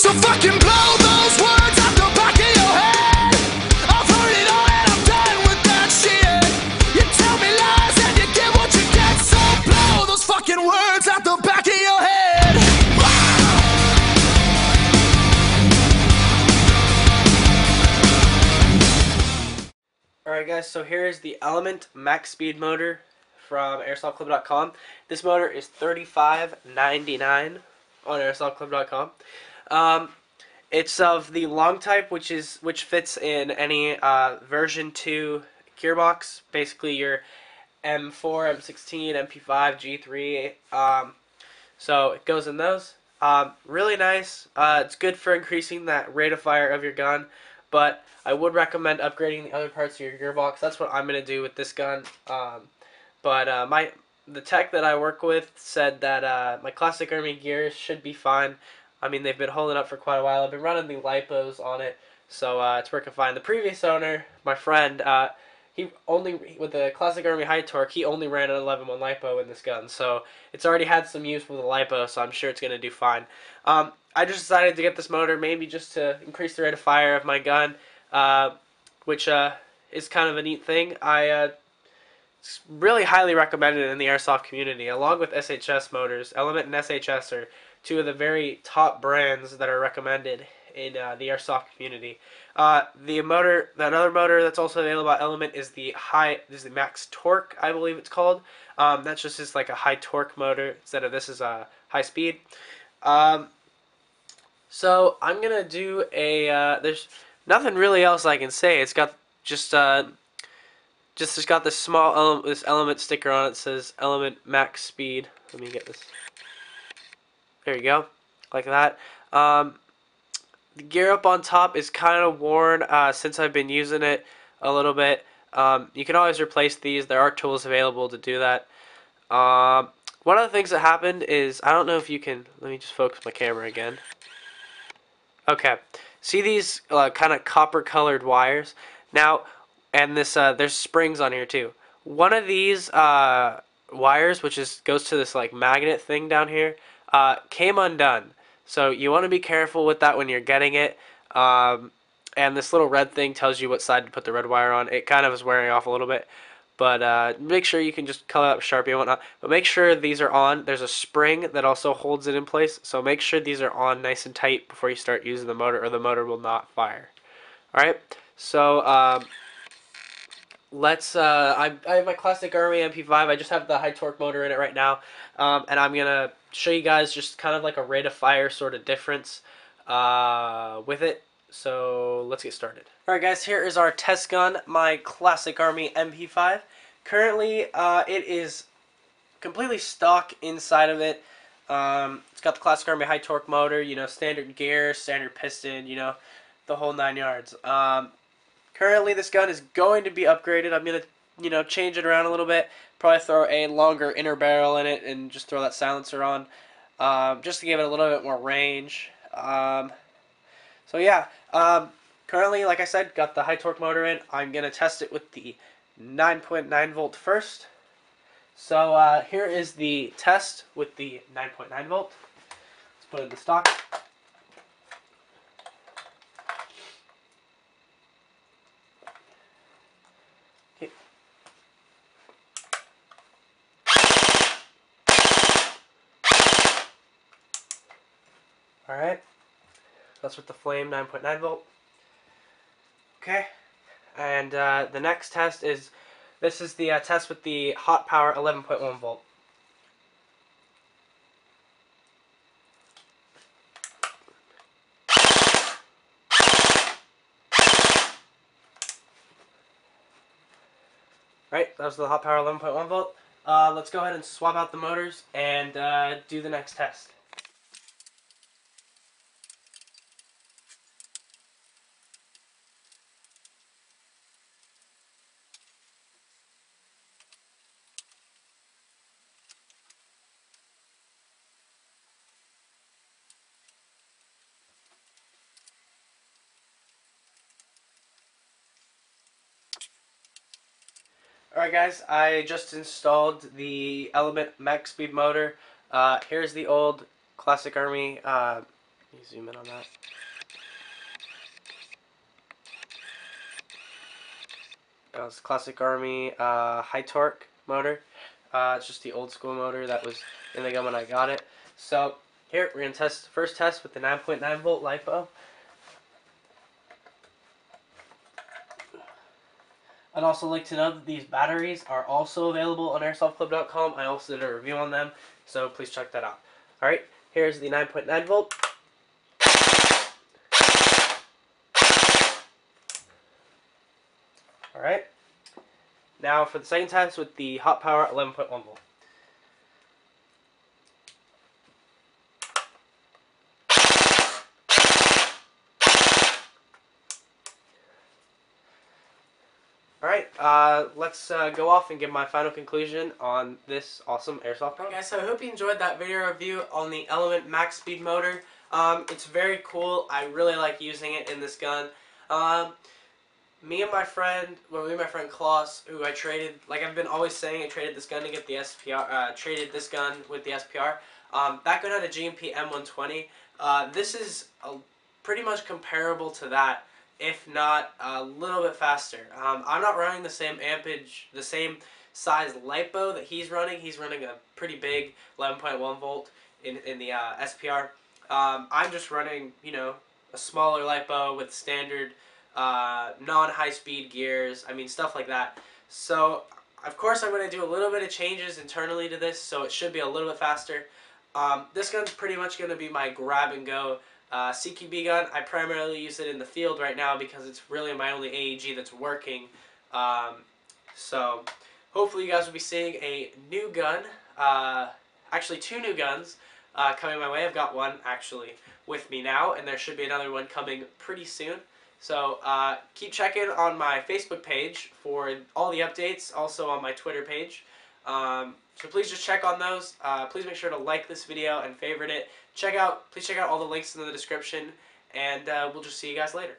So fucking blow those words out the back of your head. I've heard it all and I'm done with that shit. You tell me lies and you get what you get. So blow those fucking words out the back of your head. Alright guys, so here is the Element Max Speed motor from AirsoftClub.com. This motor is $35.99 on AirsoftClub.com. It's of the long type, which fits in any version 2 gearbox. Basically your M4, M16, MP5, G3. So it goes in those. Really nice. It's good for increasing that rate of fire of your gun, but I would recommend upgrading the other parts of your gearbox. That's what I'm going to do with this gun. The tech that I work with said that my Classic Army gears should be fine. I mean, they've been holding up for quite a while. I've been running the lipos on it, so it's working fine. The previous owner, my friend, he only, with the Classic Army High Torque, he only ran an 11-1 lipo in this gun, so it's already had some use with the lipo, so I'm sure it's going to do fine. I just decided to get this motor maybe just to increase the rate of fire of my gun, which is kind of a neat thing. It's really highly recommended in the airsoft community, along with SHS motors. Element and SHS are two of the very top brands that are recommended in the airsoft community. That other motor that's also available at Element is the Max Torque, I believe it's called. That's just like a high torque motor instead of this is a high speed. So I'm gonna do a. There's nothing really else I can say. It's got it's got this small this Element sticker on it. It says Element Max Speed. Let me get this. There you go, like that. The gear up on top is kind of worn since I've been using it a little bit. You can always replace these. There are tools available to do that. One of the things that happened is, I don't know if you can, let me just focus my camera again. Okay, see these kind of copper colored wires? Now, and this there's springs on here too. One of these wires, which goes to this like magnet thing down here, came undone. So you want to be careful with that when you're getting it. And this little red thing tells you what side to put the red wire on. It kind of is wearing off a little bit. But make sure you can just color up Sharpie and whatnot. But make sure these are on. There's a spring that also holds it in place. So make sure these are on nice and tight before you start using the motor, or the motor will not fire. Alright, so I have my Classic Army MP5. I just have the high torque motor in it right now. And I'm going to show you guys just kind of like a rate of fire sort of difference with it. So let's get started. Alright guys, here is our test gun, my Classic Army MP5. Currently it is completely stock inside of it. It's got the Classic Army high torque motor, you know, standard gear, standard piston, you know, the whole 9 yards. Currently this gun is going to be upgraded. I'm going to, you know, change it around a little bit. Probably throw a longer inner barrel in it and just throw that silencer on, just to give it a little bit more range. So yeah, currently, like I said, got the high torque motor in. I'm going to test it with the 9.9 volt first. So here is the test with the 9.9 volt. Let's put it in the stock. Okay. Alright. That's with the flame 9.9 volt. Okay, and the next test is, this is the test with the hot power 11.1 volt. Right, that was the hot power 11.1 volt. Let's go ahead and swap out the motors and do the next test. Alright guys, I just installed the Element Max Speed motor. Here's the old Classic Army You zoom in on that. That was Classic Army high torque motor. It's just the old school motor that was in the gun when I got it. So here we're gonna test first test with the 9.9 volt LiPo. I'd also like to know that these batteries are also available on airsoftclub.com. I also did a review on them, so please check that out. Alright, here's the 9.9 volt. Alright, now for the second test with the hot power 11.1 volt. Alright, let's go off and give my final conclusion on this awesome airsoft gun. Guys, so I hope you enjoyed that video review on the Element Max Speed motor. It's very cool. I really like using it in this gun. Me and my friend Klaus, who I traded, like I've been always saying, I traded this gun to get the SPR, traded this gun with the SPR. That gun had a GMP M120. This is pretty much comparable to that, if not a little bit faster. I'm not running the same ampage, the same size LiPo that he's running. He's running a pretty big 11.1 volt in the SPR. I'm just running, you know, a smaller LiPo with standard non-high speed gears. I mean, stuff like that. So, of course, I'm going to do a little bit of changes internally to this, so it should be a little bit faster. This gun's pretty much going to be my grab-and-go CQB gun. I primarily use it in the field right now because it's really my only AEG that's working. So hopefully you guys will be seeing a new gun, actually 2 new guns coming my way. I've got one actually with me now, and there should be another one coming pretty soon. So keep checking on my Facebook page for all the updates, also on my Twitter page. So please just check on those. Please make sure to like this video and favorite it. Please check out all the links in the description, and we'll just see you guys later.